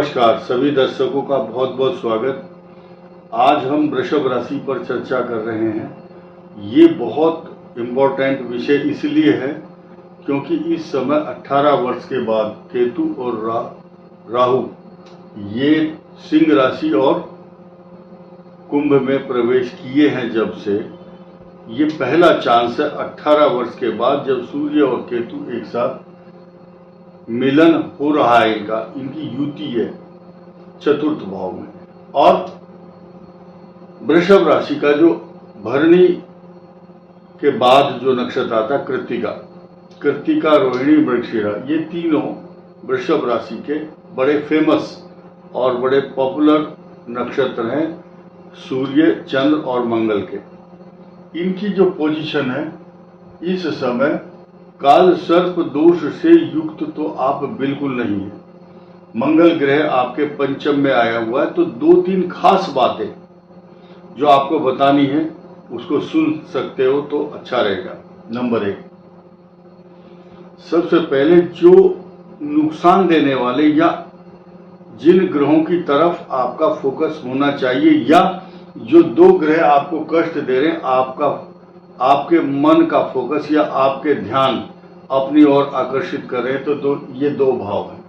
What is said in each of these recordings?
नमस्कार सभी दर्शकों का बहुत बहुत स्वागत। आज हम वृषभ राशि पर चर्चा कर रहे हैं। ये बहुत इम्पोर्टेंट विषय इसलिए है क्योंकि इस समय 18 वर्ष के बाद केतु और राहु ये सिंह राशि और कुंभ में प्रवेश किए हैं। जब से ये पहला चांस है 18 वर्ष के बाद जब सूर्य और केतु एक साथ मिलन हो रहा है। इनकी युति है चतुर्थ भाव में। और वृषभ राशि का जो भरणी के बाद जो नक्षत्र आता है कृत्तिका रोहिणी मृगशिरा, ये तीनों वृषभ राशि के बड़े फेमस और बड़े पॉपुलर नक्षत्र हैं सूर्य, चंद्र और मंगल के। इनकी जो पोजीशन है इस समय काल सर्प दोष से युक्त तो आप बिल्कुल नहीं है। मंगल ग्रह आपके पंचम में आया हुआ है, तो दो तीन खास बातें जो आपको बतानी है उसको सुन सकते हो तो अच्छा रहेगा। नंबर 1, सबसे पहले जो नुकसान देने वाले या जिन ग्रहों की तरफ आपका फोकस होना चाहिए या जो दो ग्रह आपको कष्ट दे रहे हैं, आपके मन का फोकस या आपके ध्यान अपनी ओर आकर्षित कर रहे हैं, तो ये दो भाव हैं।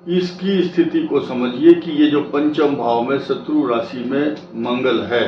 इसकी स्थिति को समझिए कि ये जो पंचम भाव में शत्रु राशि में मंगल है,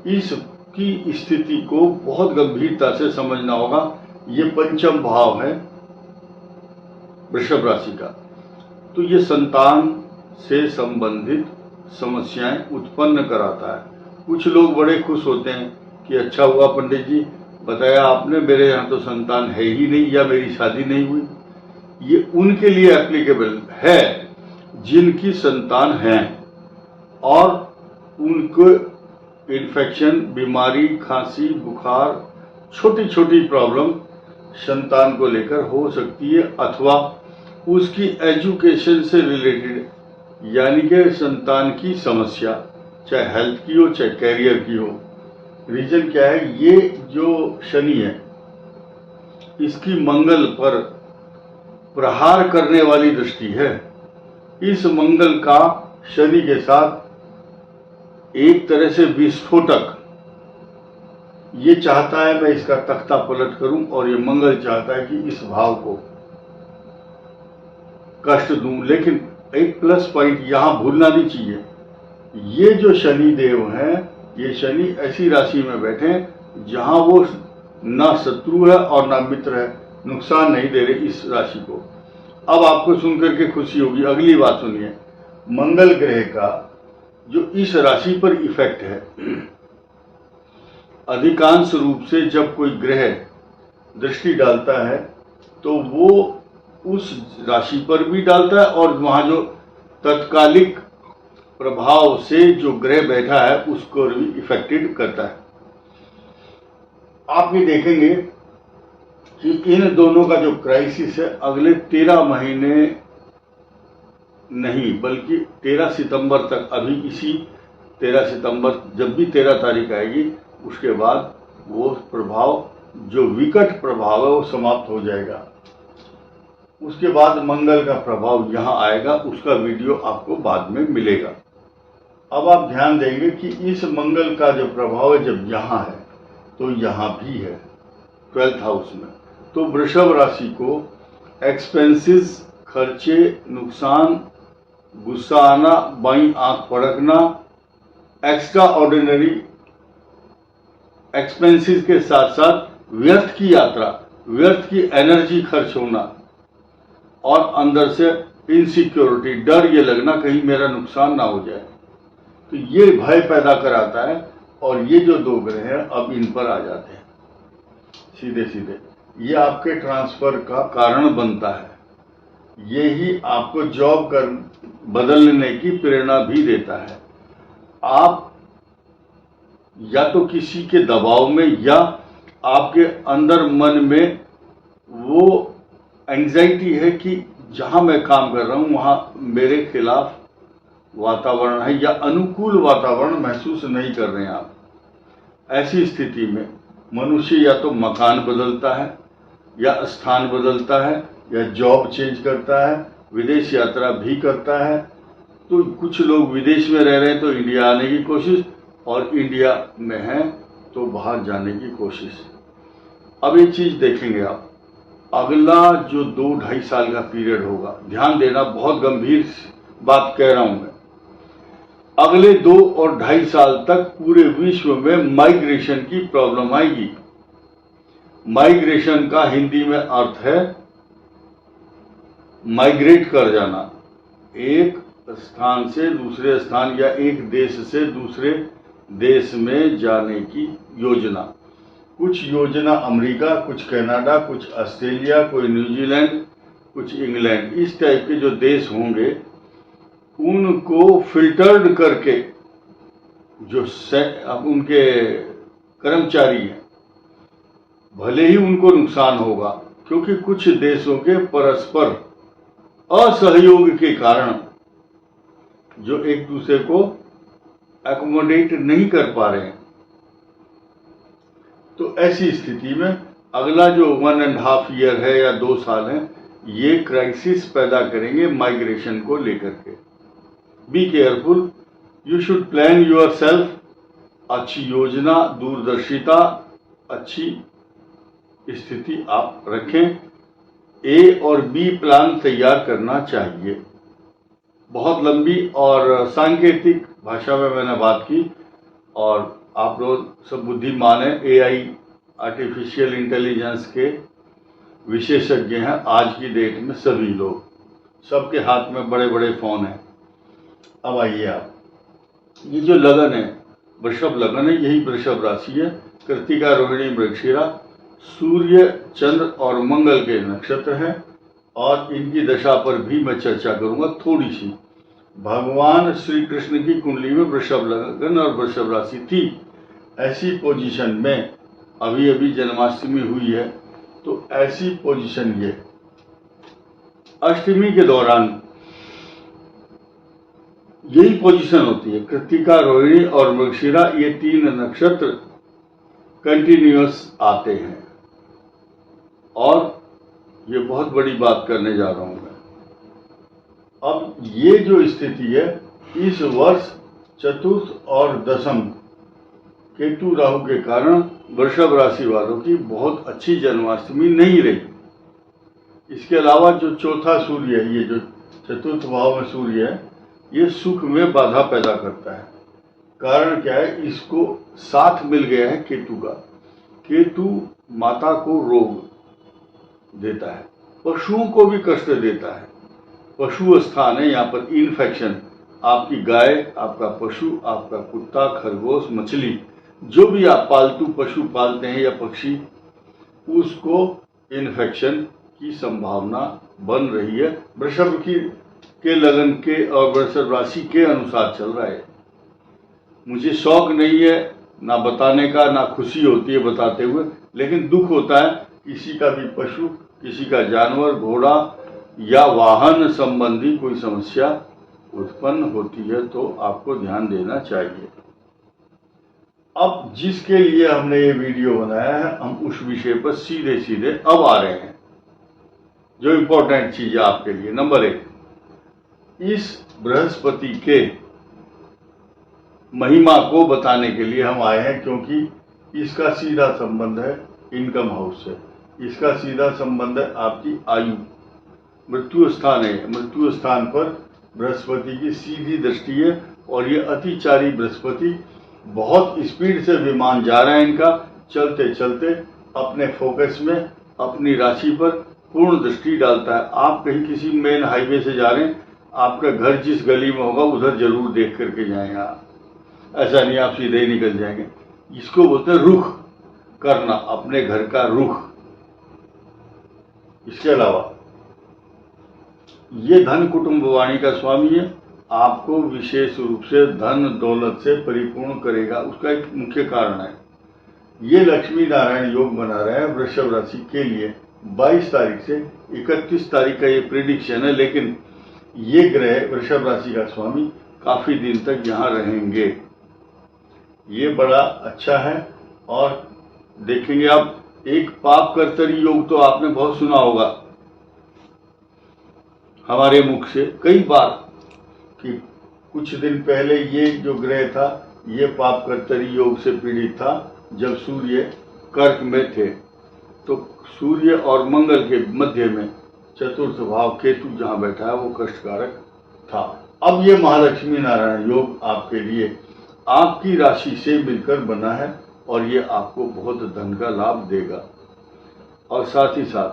इसकी स्थिति को बहुत गंभीरता से समझना होगा। ये पंचम भाव है वृषभ राशि का, तो ये संतान से संबंधित समस्याएं उत्पन्न कराता है। कुछ लोग बड़े खुश होते हैं कि अच्छा हुआ पंडित जी बताया आपने, मेरे यहाँ तो संतान है ही नहीं या मेरी शादी नहीं हुई। ये उनके लिए एप्लीकेबल है जिनकी संतान है और उनको इन्फेक्शन, बीमारी, खांसी, बुखार, छोटी छोटी प्रॉब्लम संतान को लेकर हो सकती है, अथवा उसकी एजुकेशन से रिलेटेड यानी कि संतान की समस्या, चाहे हेल्थ की हो चाहे कैरियर की हो। रीजन क्या है, ये जो शनि है इसकी मंगल पर प्रहार करने वाली दृष्टि है। इस मंगल का शनि के साथ एक तरह से विस्फोटक, ये चाहता है मैं इसका तख्ता पलट करूं और ये मंगल चाहता है कि इस भाव को कष्ट दूं। लेकिन एक प्लस पॉइंट यहां भूलना नहीं चाहिए, ये जो शनि देव हैं, ये शनि ऐसी राशि में बैठे हैं जहां वो ना शत्रु है और ना मित्र है, नुकसान नहीं दे रहे इस राशि को। अब आपको सुनकर के खुशी होगी। अगली बात सुनिए, मंगल ग्रह का जो इस राशि पर इफेक्ट है, अधिकांश रूप से जब कोई ग्रह दृष्टि डालता है तो वो उस राशि पर भी डालता है और वहां जो तत्कालिक प्रभाव से जो ग्रह बैठा है उसको भी इफेक्टेड करता है। आप भी देखेंगे कि इन दोनों का जो क्राइसिस है अगले 13 महीने नहीं बल्कि 13 सितंबर तक, अभी इसी 13 सितंबर जब भी 13 तारीख आएगी उसके बाद वो प्रभाव, जो विकट प्रभाव है वो समाप्त हो जाएगा। उसके बाद मंगल का प्रभाव यहाँ आएगा, उसका वीडियो आपको बाद में मिलेगा। अब आप ध्यान देंगे कि इस मंगल का जो प्रभाव है जब यहाँ है तो यहाँ भी है 12th हाउस में, तो वृषभ राशि को एक्सपेंसेस, खर्चे, नुकसान, गुस्सा आना, बाईं आंख फड़कना, एक्स्ट्रा ऑर्डिनरी एक्सपेंसेस के साथ साथ व्यर्थ की यात्रा, व्यर्थ की एनर्जी खर्च होना और अंदर से इनसिक्योरिटी, डर ये लगना कहीं मेरा नुकसान ना हो जाए, तो ये भय पैदा कराता है। और ये जो दो ग्रह हैं अब इन पर आ जाते हैं सीधे सीधे, ये आपके ट्रांसफर का कारण बनता है, ये ही आपको जॉब बदलने की प्रेरणा भी देता है। आप या तो किसी के दबाव में या आपके अंदर मन में वो एंजाइटी है कि जहां मैं काम कर रहा हूं वहां मेरे खिलाफ वातावरण है या अनुकूल वातावरण महसूस नहीं कर रहे हैं आप। ऐसी स्थिति में मनुष्य या तो मकान बदलता है या स्थान बदलता है या जॉब चेंज करता है विदेश यात्रा भी करता है। तो कुछ लोग विदेश में रह रहे हैं तो इंडिया आने की कोशिश, और इंडिया में हैं तो बाहर जाने की कोशिश। अब एक चीज देखेंगे आप, अगला जो 2-2.5 साल का पीरियड होगा, ध्यान देना, बहुत गंभीर बात कह रहा हूं मैं। अगले 2 और 2.5 साल तक पूरे विश्व में माइग्रेशन की प्रॉब्लम आएगी। माइग्रेशन का हिंदी में अर्थ है माइग्रेट कर जाना, एक स्थान से दूसरे स्थान या एक देश से दूसरे देश में जाने की योजना। कुछ योजना अमेरिका, कुछ कनाडा, कुछ ऑस्ट्रेलिया, कोई न्यूजीलैंड, कुछ इंग्लैंड, इस टाइप के जो देश होंगे उनको फिल्टर्ड करके जो उनके कर्मचारी हैं, भले ही उनको नुकसान होगा क्योंकि कुछ देशों के परस्पर असहयोग के कारण जो एक दूसरे को एकोमोडेट नहीं कर पा रहे हैं, तो ऐसी स्थिति में अगला जो 1.5 ईयर है या 2 साल है, ये क्राइसिस पैदा करेंगे माइग्रेशन को लेकर के। Be careful, you should plan your self. अच्छी योजना, दूरदर्शिता, अच्छी स्थिति आप रखें। ए और बी प्लान तैयार करना चाहिए। बहुत लंबी और सांकेतिक भाषा में मैंने बात की, और आप लोग सब बुद्धिमान हैं, एआई आर्टिफिशियल इंटेलिजेंस के विशेषज्ञ हैं आज की डेट में सभी लोग, सबके हाथ में बड़े बड़े फोन हैं। अब आइए आप, ये जो लगन है, वृषभ लगन है, यही वृषभ राशि है। कृत्तिका, रोहिणी, मृगशिरा, सूर्य, चंद्र और मंगल के नक्षत्र हैं, और इनकी दशा पर भी मैं चर्चा करूंगा थोड़ी सी। भगवान श्री कृष्ण की कुंडली में वृषभ लगन और वृषभ राशि थी। ऐसी पोजीशन में अभी अभी जन्माष्टमी हुई है, तो ऐसी पोजीशन ये अष्टमी के दौरान यही पोजीशन होती है। कृत्तिका, रोहिणी और मृगशिरा, ये 3 नक्षत्र कंटिन्यूअस आते हैं, और ये बहुत बड़ी बात करने जा रहा हूं मैं। अब ये जो स्थिति है, इस वर्ष चतुर्थ और दशम केतु राहु के कारण वृषभ राशि वालों की बहुत अच्छी जन्माष्टमी नहीं रही। इसके अलावा जो चौथा सूर्य है, ये जो चतुर्थ भाव में सूर्य है, ये सुख में बाधा पैदा करता है। कारण क्या है, इसको साथ मिल गया है केतु का। केतु माता को रोग देता है, पशुओं को भी कष्ट देता है। पशु स्थान है यहाँ पर, इन्फेक्शन। आपकी गाय, आपका पशु, आपका कुत्ता, खरगोश, मछली, जो भी आप पालतू पशु पालते हैं या पक्षी, उसको इन्फेक्शन की संभावना बन रही है। वृषभ के लगन के और वृषभ राशि के अनुसार चल रहा है। मुझे शौक नहीं है ना बताने का, ना खुशी होती है बताते हुए, लेकिन दुख होता है किसी का भी पशु, किसी का जानवर, घोड़ा या वाहन संबंधी कोई समस्या उत्पन्न होती है, तो आपको ध्यान देना चाहिए। अब जिसके लिए हमने ये वीडियो बनाया है, हम उस विषय पर सीधे सीधे अब आ रहे हैं। जो इंपॉर्टेंट चीज है आपके लिए, नंबर 1, इस बृहस्पति के महिमा को बताने के लिए हम आए हैं, क्योंकि इसका सीधा संबंध है इनकम हाउस से। इसका सीधा संबंध है आपकी आयु, मृत्यु स्थान है। मृत्यु स्थान पर बृहस्पति की सीधी दृष्टि है, और ये अतिचारी बृहस्पति बहुत स्पीड से विमान जा रहा है इनका, चलते चलते अपने फोकस में, अपनी राशि पर पूर्ण दृष्टि डालता है। आप कहीं किसी मेन हाईवे से जा रहे हैं, आपका घर जिस गली में होगा उधर जरूर देख करके जाएंगे आप, ऐसा नहीं आप सीधे ही निकल जाएंगे। इसको बोलते हैं रुख करना, अपने घर का रुख। इसके अलावा ये धन कुटुंब वाणी का स्वामी है, आपको विशेष रूप से धन दौलत से परिपूर्ण करेगा। उसका एक मुख्य कारण है, ये लक्ष्मी नारायण योग बना रहा है वृषभ राशि के लिए। 22 तारीख से 31 तारीख का ये प्रिडिक्शन है, लेकिन ये ग्रह वृषभ राशि का स्वामी काफी दिन तक यहाँ रहेंगे। ये बड़ा अच्छा है। और देखेंगे आप, एक पाप कर्तरी योग तो आपने बहुत सुना होगा। हमारे मुख से कई बार कि कुछ दिन पहले ये जो ग्रह था ये पापकर्तरी योग से पीड़ित था जब सूर्य कर्क में थे, तो सूर्य और मंगल के मध्य में चतुर्थ भाव केतु जहाँ बैठा है वो कष्टकारक था। अब ये महालक्ष्मी नारायण योग आपके लिए आपकी राशि से मिलकर बना है और ये आपको बहुत धन का लाभ देगा। और साथ ही साथ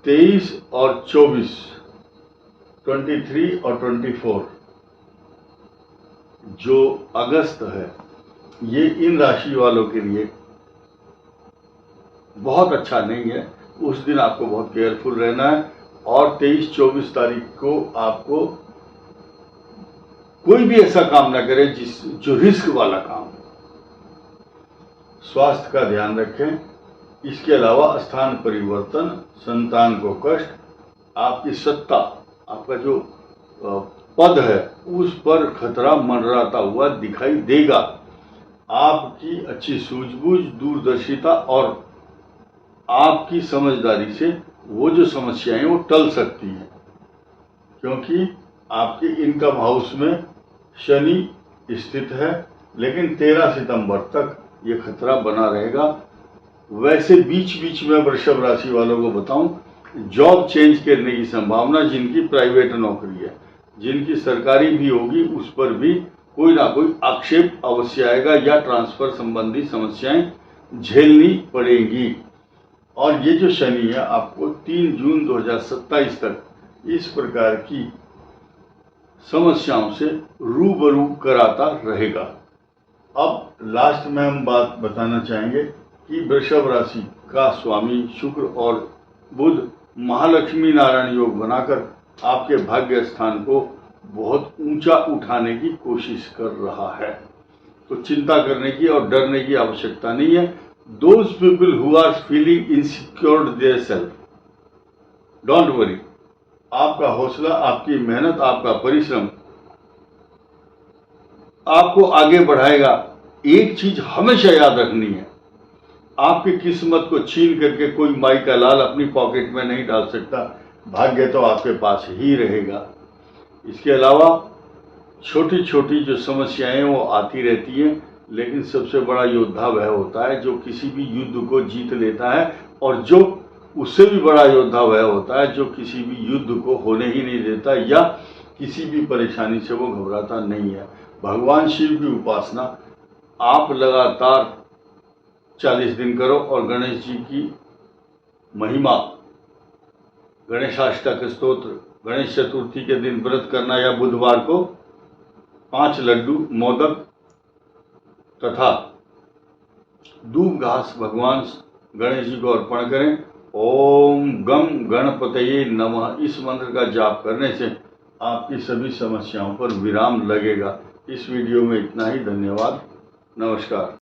23 और 24, 23 और 24 जो अगस्त है ये इन राशि वालों के लिए बहुत अच्छा नहीं है। उस दिन आपको बहुत केयरफुल रहना है। और 23-24 तारीख को आपको कोई भी ऐसा काम ना करे जो रिस्क वाला काम। स्वास्थ्य का ध्यान रखें। इसके अलावा स्थान परिवर्तन, संतान को कष्ट, आपकी सत्ता, आपका जो पद है उस पर खतरा मंडराता हुआ दिखाई देगा। आपकी अच्छी सूझबूझ, दूरदर्शिता और आपकी समझदारी से वो जो समस्याएं वो टल सकती हैं, क्योंकि आपके इनकम हाउस में शनि स्थित है। लेकिन 13 सितंबर तक ये खतरा बना रहेगा। वैसे बीच बीच में वृषभ राशि वालों को बताऊं, जॉब चेंज करने की संभावना, जिनकी प्राइवेट नौकरी है, जिनकी सरकारी भी होगी, उस पर भी कोई ना कोई आक्षेप अवश्य आएगा या ट्रांसफर संबंधी समस्याएं झेलनी पड़ेंगी। और ये जो शनि है आपको 3 जून 2027 तक इस प्रकार की समस्याओं से रूबरू कराता रहेगा। अब लास्ट में हम बात बताना चाहेंगे कि वृषभ राशि का स्वामी शुक्र और बुध महालक्ष्मी नारायण योग बनाकर आपके भाग्य स्थान को बहुत ऊंचा उठाने की कोशिश कर रहा है। तो चिंता करने की और डरने की आवश्यकता नहीं है। Those people who are feeling insecure themselves, don't worry. आपका हौसला, आपकी मेहनत, आपका परिश्रम आपको आगे बढ़ाएगा। एक चीज हमेशा याद रखनी है, आपकी किस्मत को छीन करके कोई माई का लाल अपनी पॉकेट में नहीं डाल सकता। भाग्य तो आपके पास ही रहेगा। इसके अलावा छोटी छोटी जो समस्याएं वो आती रहती हैं, लेकिन सबसे बड़ा योद्धा वह होता है जो किसी भी युद्ध को जीत लेता है, और जो उससे भी बड़ा योद्धा वह होता है जो किसी भी युद्ध को होने ही नहीं देता या किसी भी परेशानी से वो घबराता नहीं है। भगवान शिव की उपासना आप लगातार 40 दिन करो और गणेश जी की महिमा, गणेशाष्टक स्तोत्र, गणेश चतुर्थी के दिन व्रत करना या बुधवार को 5 लड्डू, मोदक तथा दूब घास भगवान गणेश जी को अर्पण करें। ओम गम गणपतये नमः इस मंत्र का जाप करने से आपकी सभी समस्याओं पर विराम लगेगा। इस वीडियो में इतना ही। धन्यवाद। नमस्कार।